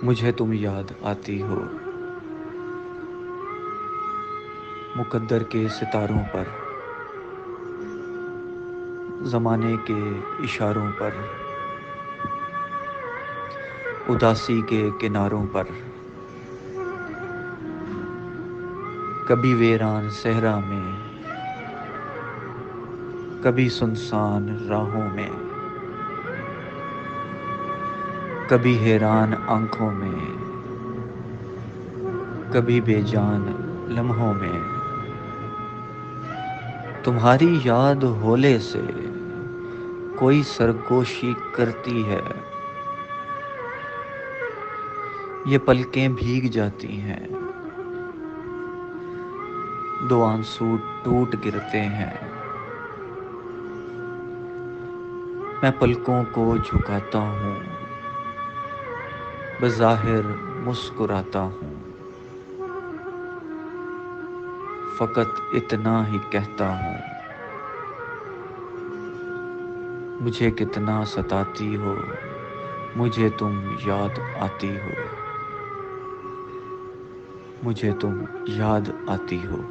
मुझे तुम याद आती हो, मुकद्दर के सितारों पर, ज़माने के इशारों पर, उदासी के किनारों पर, कभी वीरान सहरा में, कभी सुनसान राहों में, कभी हैरान आँखों में, कभी बेजान लम्हों में। तुम्हारी याद होले से कोई सरगोशी करती है, ये पलकें भीग जाती हैं, दो आंसू टूट गिरते हैं। मैं पलकों को झुकाता हूँ, बज़ाहिर मुस्कुराता हूँ, फ़कत इतना ही कहता हूँ, मुझे कितना सताती हो, मुझे तुम याद आती हो, मुझे तुम याद आती हो।